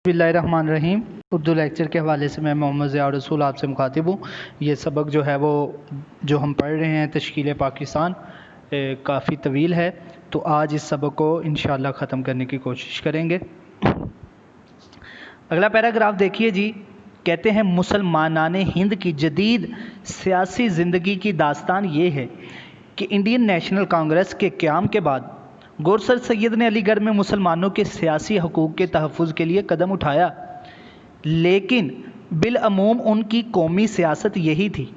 بسم اللہ الرحمن الرحیم۔ اردو لیکچر کے حوالے سے میں محمد ضیاء الرسول آپ سے مخاطب ہوں۔ یہ سبق جو ہے وہ جو ہم پڑھ رہے ہیں تشکیل پاکستان کافی طویل ہے، تو آج اس سبق کو انشاءاللہ ختم کرنے کی کوشش کریں گے۔ اگلا پیراگراف دیکھیے جی، کہتے ہیں مسلمانان ہند کی جدید سیاسی زندگی کی داستان یہ ہے کہ انڈین نیشنل کانگریس کے قیام کے بعد گورسر سید نے علی گڑھ میں مسلمانوں کے سیاسی حقوق کے تحفظ کے لیے قدم اٹھایا، لیکن بالعموم ان کی قومی سیاست یہی تھی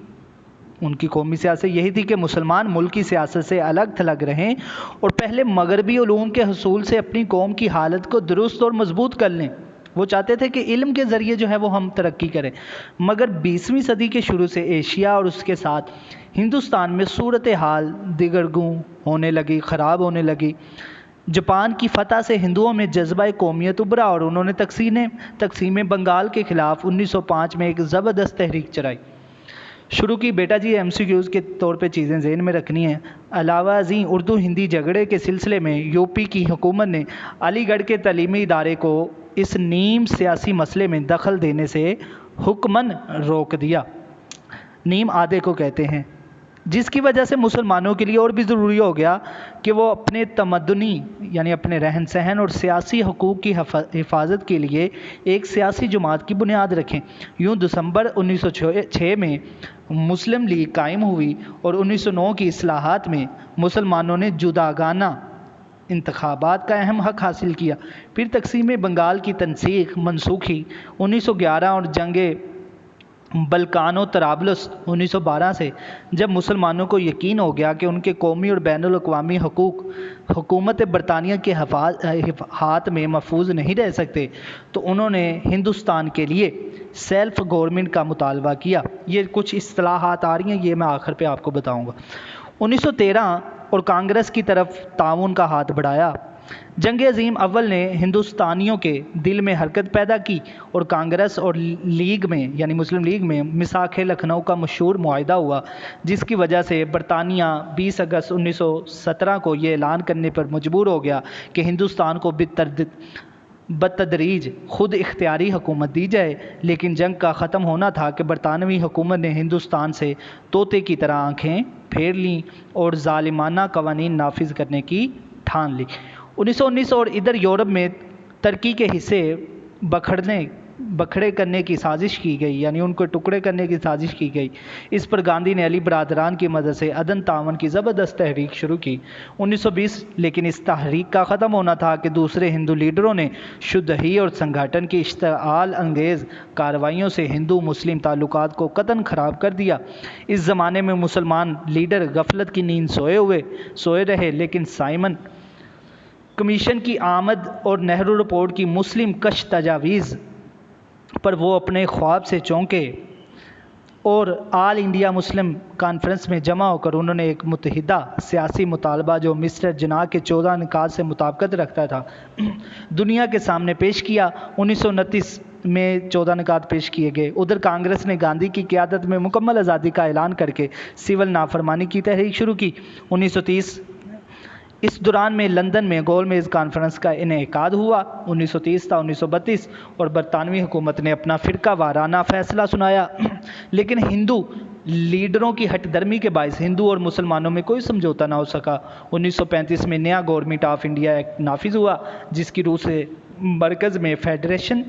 کہ مسلمان ملک کی سیاست سے الگ تھلگ رہیں اور پہلے مغربی علوم کے حصول سے اپنی قوم کی حالت کو درست اور مضبوط کر لیں۔ وہ چاہتے تھے کہ علم کے ذریعے جو ہے وہ ہم ترقی کریں، مگر 20ویں صدی کے شروع سے ایشیا اور اس کے ساتھ ہندوستان میں صورتحال دگرگوں ہونے لگی، خراب ہونے لگی۔ جاپان کی فتح سے ہندوؤں میں جذبہ قومیت ابھرا اور انہوں نے تقسیم بنگال کے خلاف 1905 میں ایک زبردست تحریک چلائی، شروع کی۔ بیٹا جی ایم سی کیوز کے طور پہ چیزیں ذہن میں رکھنی ہیں۔ علاوہ ازیں اردو ہندی جھگڑے کے سلسلے میں یو پی کی حکومت نے علی گڑھ کے تعلیمی ادارے کو اس نیم سیاسی مسئلے میں دخل دینے سے حکماً روک دیا، نیم آدھے کو کہتے ہیں، جس کی وجہ سے مسلمانوں کے لیے اور بھی ضروری ہو گیا کہ وہ اپنے تمدنی یعنی اپنے رہن سہن اور سیاسی حقوق کی حفاظت کے لیے ایک سیاسی جماعت کی بنیاد رکھیں۔ یوں دسمبر 1906 میں مسلم لیگ قائم ہوئی اور 1909 کی اصلاحات میں مسلمانوں نے جداگانہ انتخابات کا اہم حق حاصل کیا۔ پھر تقسیم بنگال کی تنسیخ منسوخی 1911 اور جنگ بلکان و طرابلس 1912 سے جب مسلمانوں کو یقین ہو گیا کہ ان کے قومی اور بین الاقوامی حقوق حکومت برطانیہ کے ہاتھ میں محفوظ نہیں رہ سکتے، تو انہوں نے ہندوستان کے لیے سیلف گورنمنٹ کا مطالبہ کیا۔ یہ کچھ اصطلاحات آ رہی ہیں، یہ میں آخر پہ آپ کو بتاؤں گا۔ 1913 اور کانگریس کی طرف تعاون کا ہاتھ بڑھایا۔ جنگ عظیم اول نے ہندوستانیوں کے دل میں حرکت پیدا کی اور کانگریس اور لیگ میں یعنی مسلم لیگ میں میثاق لکھنؤ کا مشہور معاہدہ ہوا، جس کی وجہ سے برطانیہ 20 اگست 1917 کو یہ اعلان کرنے پر مجبور ہو گیا کہ ہندوستان کو بتدریج خود اختیاری حکومت دی جائے۔ لیکن جنگ کا ختم ہونا تھا کہ برطانوی حکومت نے ہندوستان سے طوطے کی طرح آنکھیں پھیر لیں اور ظالمانہ قوانین نافذ کرنے کی ٹھان لی۔ 1919 اور ادھر یورپ میں ترکی کے حصے بکھڑے کرنے کی سازش کی گئی، یعنی ان کو ٹکڑے کرنے کی سازش کی گئی۔ اس پر گاندھی نے علی برادران کی مدد سے عدم تعاون کی زبردست تحریک شروع کی 1920۔ لیکن اس تحریک کا ختم ہونا تھا کہ دوسرے ہندو لیڈروں نے شدہی اور سنگھٹن کی اشتعال انگیز کارروائیوں سے ہندو مسلم تعلقات کو قطعاً خراب کر دیا۔ اس زمانے میں مسلمان لیڈر غفلت کی نیند سوئے رہے، لیکن سائمن کمیشن کی آمد اور نہرو رپورٹ کی مسلم کش تجاویز پر وہ اپنے خواب سے چونکے اور آل انڈیا مسلم کانفرنس میں جمع ہو کر انہوں نے ایک متحدہ سیاسی مطالبہ جو مسٹر جناح کے 14 نکات سے مطابقت رکھتا تھا دنیا کے سامنے پیش کیا۔ 1929 میں 14 نکات پیش کیے گئے۔ ادھر کانگریس نے گاندھی کی قیادت میں مکمل آزادی کا اعلان کر کے سول نافرمانی کی تحریک شروع کی 1930۔ اس دوران میں لندن میں گول میز کانفرنس کا انعقاد ہوا 1930 تا 1932 اور برطانوی حکومت نے اپنا فرقہ وارانہ فیصلہ سنایا، لیکن ہندو لیڈروں کی ہٹ درمی کے باعث ہندو اور مسلمانوں میں کوئی سمجھوتا نہ ہو سکا۔ 1935 میں نیا گورنمنٹ آف انڈیا ایکٹ نافذ ہوا، جس کی روح سے مرکز میں فیڈریشن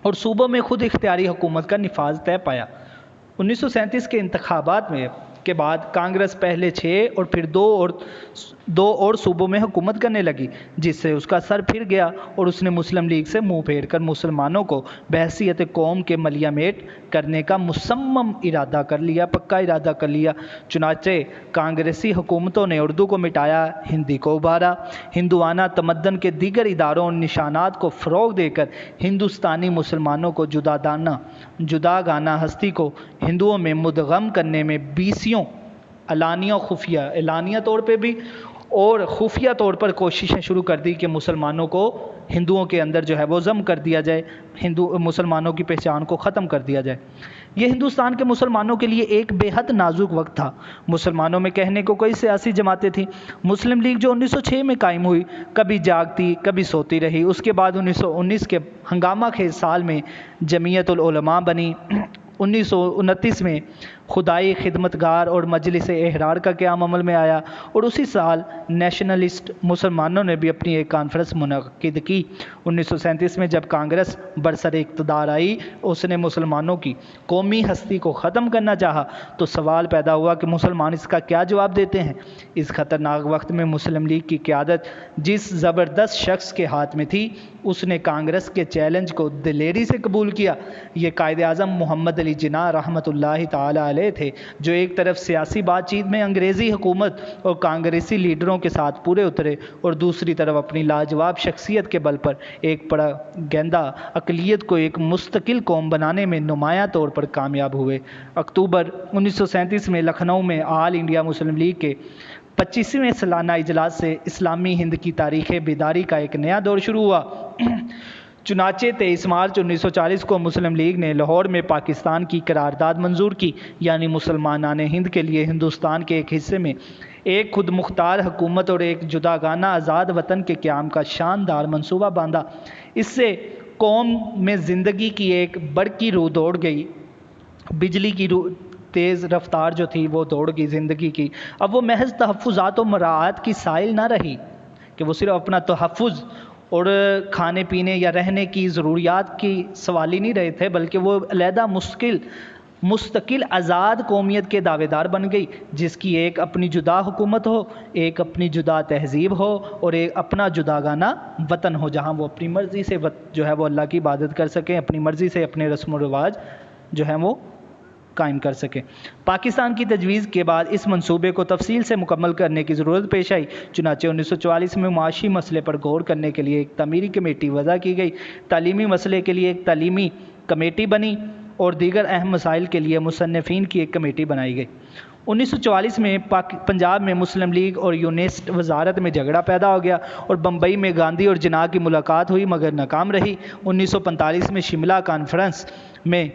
اور صوبوں میں خود اختیاری حکومت کا نفاذ طے پایا۔ 1937 کے انتخابات کے بعد کانگریس پہلے 6 اور پھر 2 اور صوبوں میں حکومت کرنے لگی، جس سے اس کا سر پھر گیا اور اس نے مسلم لیگ سے منہ پھیر کر مسلمانوں کو بحیثیت قوم کے ملیہ میٹ کرنے کا مصمم پکا ارادہ کر لیا۔ چنانچہ کانگریسی حکومتوں نے اردو کو مٹایا، ہندی کو ابھارا، ہندوانہ تمدن کے دیگر اداروں اور نشانات کو فروغ دے کر ہندوستانی مسلمانوں کو جداگانہ ہستی کو ہندوؤں میں مدغم کرنے میں 20 اعلانیہ خفیہ اعلانیہ طور پہ بھی اور خفیہ طور پر کوششیں شروع کر دی کہ مسلمانوں کو ہندوؤں کے اندر جو ہے وہ ضم کر دیا جائے، مسلمانوں کی پہچان کو ختم کر دیا جائے۔ یہ ہندوستان کے مسلمانوں کے لیے ایک بے حد نازک وقت تھا۔ مسلمانوں میں کہنے کو کئی سیاسی جماعتیں تھیں۔ مسلم لیگ جو 1906 میں قائم ہوئی، کبھی جاگتی کبھی سوتی رہی۔ اس کے بعد 1919 کے ہنگامہ خیز سال میں جمعیت العلماء بنی۔ 1929 میں خدائی خدمتگار اور مجلس احرار کا قیام عمل میں آیا، اور اسی سال نیشنلسٹ مسلمانوں نے بھی اپنی ایک کانفرنس منعقد کی۔ 1937 میں جب کانگریس برسر اقتدار آئی، اس نے مسلمانوں کی قومی ہستی کو ختم کرنا چاہا، تو سوال پیدا ہوا کہ مسلمان اس کا کیا جواب دیتے ہیں؟ اس خطرناک وقت میں مسلم لیگ کی قیادت جس زبردست شخص کے ہاتھ میں تھی، اس نے کانگریس کے چیلنج کو دلیری سے قبول کیا۔ یہ قائد اعظم محمد علی جناح رحمۃ اللہ تعالی علیہ تھے، جو ایک طرف سیاسی بات چیت میں انگریزی حکومت اور کانگریسی لیڈروں کے ساتھ پورے اترے، اور دوسری طرف اپنی لاجواب شخصیت کے بل پر ایک پراگنڈا اقلیت کو ایک مستقل قوم بنانے میں نمایاں طور پر کامیاب ہوئے۔ اکتوبر 1937 میں لکھنؤ میں آل انڈیا مسلم لیگ کے 25ویں سالانہ اجلاس سے اسلامی ہند کی تاریخ بیداری کا ایک نیا دور شروع ہوا۔ چنانچہ 23 مارچ 1940 کو مسلم لیگ نے لاہور میں پاکستان کی قرارداد منظور کی، یعنی مسلمانان ہند کے لیے ہندوستان کے ایک حصے میں ایک خود مختار حکومت اور ایک جداگانہ آزاد وطن کے قیام کا شاندار منصوبہ باندھا۔ اس سے قوم میں زندگی کی ایک برقی روح دوڑ گئی، بجلی کی روح تیز رفتار جو تھی وہ دوڑ گئی زندگی کی۔ اب وہ محض تحفظات و مراعات کی سائل نہ رہی کہ وہ صرف اپنا تحفظ اور کھانے پینے یا رہنے کی ضروریات کی سوال ہی نہیں رہے تھے، بلکہ وہ علیحدہ مستقل آزاد قومیت کے دعوے دار بن گئی، جس کی ایک اپنی جدا حکومت ہو، ایک اپنی جدا تہذیب ہو، اور ایک اپنا جداگانہ وطن ہو، جہاں وہ اپنی مرضی سے جو ہے وہ اللہ کی عبادت کر سکیں، اپنی مرضی سے اپنے رسم و رواج جو ہیں وہ قائم کر سکیں۔ پاکستان کی تجویز کے بعد اس منصوبے کو تفصیل سے مکمل کرنے کی ضرورت پیش آئی۔ چنانچہ 1944 میں معاشی مسئلے پر غور کرنے کے لیے ایک تعمیری کمیٹی وضع کی گئی، تعلیمی مسئلے کے لیے ایک تعلیمی کمیٹی بنی، اور دیگر اہم مسائل کے لیے مصنفین کی ایک کمیٹی بنائی گئی۔ 1944 میں پنجاب میں مسلم لیگ اور یونینسٹ وزارت میں جھگڑا پیدا ہو گیا، اور بمبئی میں گاندھی اور جناح کی ملاقات ہوئی مگر ناکام رہی۔ 1945 میں شملہ کانفرنس میں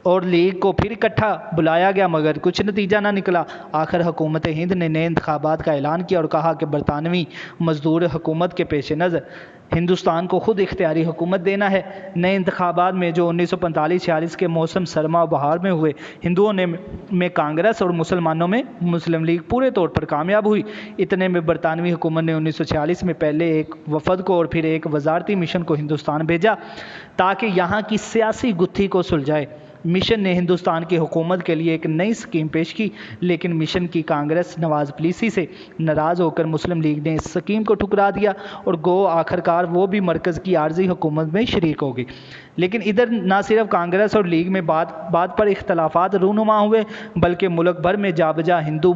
اور لیگ کو پھر اکٹھا بلایا گیا مگر کچھ نتیجہ نہ نکلا۔ آخر حکومت ہند نے نئے انتخابات کا اعلان کیا اور کہا کہ برطانوی مزدور حکومت کے پیش نظر ہندوستان کو خود اختیاری حکومت دینا ہے۔ نئے انتخابات میں جو 1945-46 کے موسم سرما و بہار میں ہوئے، ہندوؤں میں کانگریس اور مسلمانوں میں مسلم لیگ پورے طور پر کامیاب ہوئی۔ اتنے میں برطانوی حکومت نے 1946 میں پہلے ایک وفد کو اور پھر ایک وزارتی مشن کو ہندوستان بھیجا تاکہ یہاں کی سیاسی گتھی کو سلجھائے۔ مشن نے ہندوستان کی حکومت کے لیے ایک نئی اسکیم پیش کی، لیکن مشن کی کانگریس نواز پالیسی سے ناراض ہو کر مسلم لیگ نے اس اسکیم کو ٹھکرا دیا، اور آخرکار وہ بھی مرکز کی عارضی حکومت میں شریک ہو گئی۔ لیکن ادھر نہ صرف کانگریس اور لیگ میں بات پر اختلافات رونما ہوئے، بلکہ ملک بھر میں جا بجا ہندو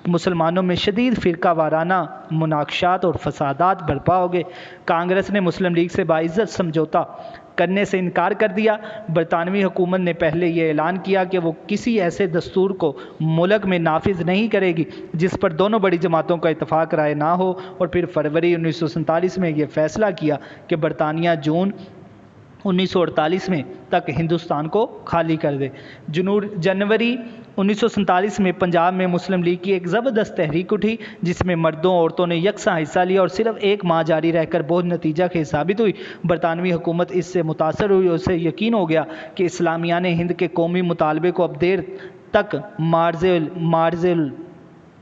مسلمانوں میں شدید فرقہ وارانہ مناقشات اور فسادات برپا ہو گئے۔ کانگریس نے مسلم لیگ سے باعزت سمجھوتا کرنے سے انکار کر دیا۔ برطانوی حکومت نے پہلے یہ اعلان کیا کہ وہ کسی ایسے دستور کو ملک میں نافذ نہیں کرے گی جس پر دونوں بڑی جماعتوں کا اتفاق رائے نہ ہو، اور پھر فروری 1947 میں یہ فیصلہ کیا کہ برطانیہ جون 1948 میں تک ہندوستان کو خالی کر دے۔ جنوری 1947 میں پنجاب میں مسلم لیگ کی ایک زبردست تحریک اٹھی، جس میں مردوں عورتوں نے یکساں حصہ لیا، اور صرف ایک ماہ جاری رہ کر بہت نتیجہ خیز ثابت ہوئی۔ برطانوی حکومت اس سے متاثر ہوئی، اور اسے یقین ہو گیا کہ اسلامیان ہند کے قومی مطالبے کو اب دیر تک مارز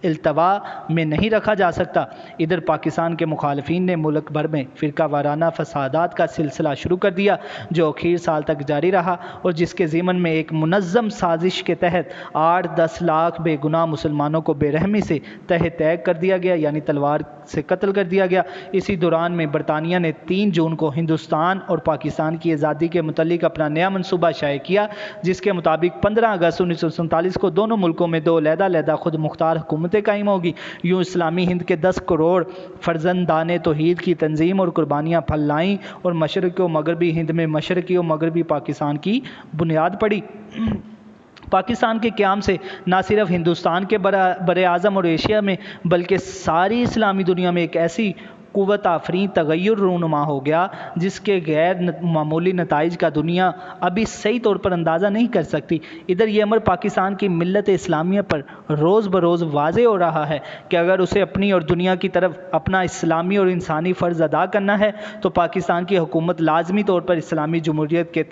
التوا میں نہیں رکھا جا سکتا۔ ادھر پاکستان کے مخالفین نے ملک بھر میں فرقہ وارانہ فسادات کا سلسلہ شروع کر دیا، جو اخیر سال تک جاری رہا، اور جس کے ضمن میں ایک منظم سازش کے تحت 8-10 لاکھ بے گناہ مسلمانوں کو بے رحمی سے تہہ تیگ کر دیا گیا، یعنی تلوار سے قتل کر دیا گیا۔ اسی دوران میں برطانیہ نے 3 جون کو ہندوستان اور پاکستان کی آزادی کے متعلق اپنا نیا منصوبہ شائع کیا، جس کے مطابق 15 اگست 1947 کو دونوں ملکوں میں 2 علیحدہ خود مختار حکومتیں قائم ہوگی۔ یوں اسلامی ہند کے 10 کروڑ فرزندان توحید کی تنظیم اور قربانیاں پھل لائیں، اور مشرقی و مغربی ہند میں مشرقی و مغربی پاکستان کی بنیاد پڑی۔ پاکستان کے قیام سے نہ صرف ہندوستان کے بر اعظم اور ایشیا میں بلکہ ساری اسلامی دنیا میں ایک ایسی قوت آفرین تغیر رونما ہو گیا جس کے غیر معمولی نتائج کا دنیا ابھی صحیح طور پر اندازہ نہیں کر سکتی۔ ادھر یہ امر پاکستان کی ملت اسلامیہ پر روز بروز واضح ہو رہا ہے کہ اگر اسے اپنی اور دنیا کی طرف اپنا اسلامی اور انسانی فرض ادا کرنا ہے تو پاکستان کی حکومت لازمی طور پر اسلامی جمہوریت کے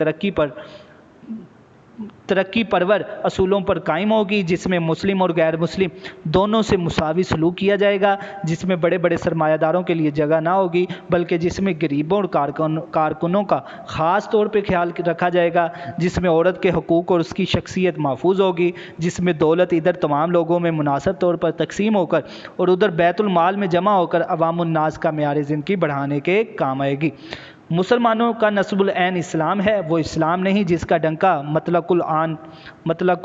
ترقی پرور اصولوں پر قائم ہوگی، جس میں مسلم اور غیر مسلم دونوں سے مساوی سلوک کیا جائے گا، جس میں بڑے بڑے سرمایہ داروں کے لیے جگہ نہ ہوگی بلکہ جس میں غریبوں اور کارکنوں کا خاص طور پہ خیال رکھا جائے گا، جس میں عورت کے حقوق اور اس کی شخصیت محفوظ ہوگی، جس میں دولت ادھر تمام لوگوں میں مناسب طور پر تقسیم ہو کر اور ادھر بیت المال میں جمع ہو کر عوام الناس کا معیار زندگی بڑھانے کے کام آئے گی۔ مسلمانوں کا نصب العین اسلام ہے، وہ اسلام نہیں جس کا ڈنکا مطلق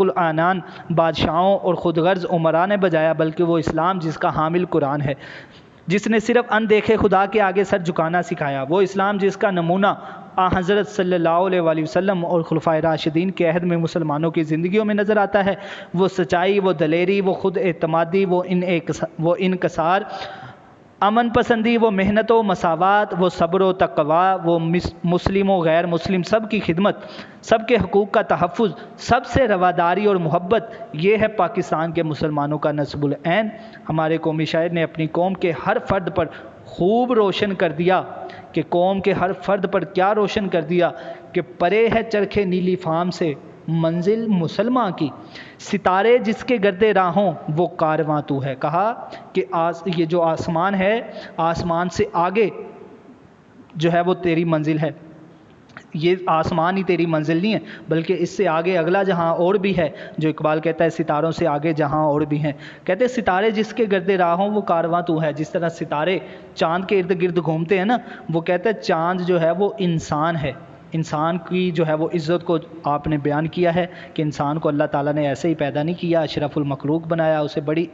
العنان بادشاہوں اور خود غرض عمراء نے بجایا، بلکہ وہ اسلام جس کا حامل قرآن ہے، جس نے صرف اندیکھے خدا کے آگے سر جھکانا سکھایا، وہ اسلام جس کا نمونہ حضرت صلی اللہ علیہ وآلہ وسلم اور خلفائے راشدین کے عہد میں مسلمانوں کی زندگیوں میں نظر آتا ہے۔ وہ سچائی، وہ دلیری، وہ خود اعتمادی، وہ انکسار، امن پسندی، وہ محنت و مساوات، وہ صبر و تقوی، وہ مسلم و غیر مسلم سب کی خدمت، سب کے حقوق کا تحفظ، سب سے رواداری اور محبت، یہ ہے پاکستان کے مسلمانوں کا نصب العین۔ ہمارے قومی شاعر نے اپنی قوم کے ہر فرد پر خوب روشن کر دیا کہ قوم کے ہر فرد پر کیا روشن کر دیا کہ پرے ہے چرخے نیلی فام سے منزل مسلماں کی، ستارے جس کے گرد راہوں وہ کارواں تو ہے۔ کہا کہ یہ جو آسمان ہے، آسمان سے آگے جو ہے وہ تیری منزل ہے، یہ آسمان ہی تیری منزل نہیں ہے بلکہ اس سے آگے اگلا جہاں اور بھی ہے، جو اقبال کہتا ہے ستاروں سے آگے جہاں اور بھی ہیں۔ کہتے ہیں ستارے جس کے گرد راہوں وہ کارواں تو ہے، جس طرح ستارے چاند کے ارد گرد گھومتے ہیں نا، وہ کہتے ہیں چاند جو ہے وہ انسان ہے، انسان کی جو ہے وہ عزت کو آپ نے بیان کیا ہے کہ انسان کو اللہ تعالیٰ نے ایسے ہی پیدا نہیں کیا، اشرف المخلوق بنایا، اسے بڑی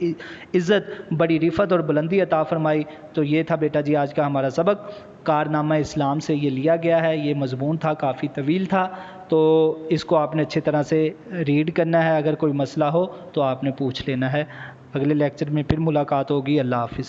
عزت، بڑی رفعت اور بلندی عطا فرمائی۔ تو یہ تھا بیٹا جی آج کا ہمارا سبق، کارنامہ اسلام سے یہ لیا گیا ہے، یہ مضمون تھا، کافی طویل تھا، تو اس کو آپ نے اچھی طرح سے ریڈ کرنا ہے، اگر کوئی مسئلہ ہو تو آپ نے پوچھ لینا ہے۔ اگلے لیکچر میں پھر ملاقات ہوگی، اللہ حافظ۔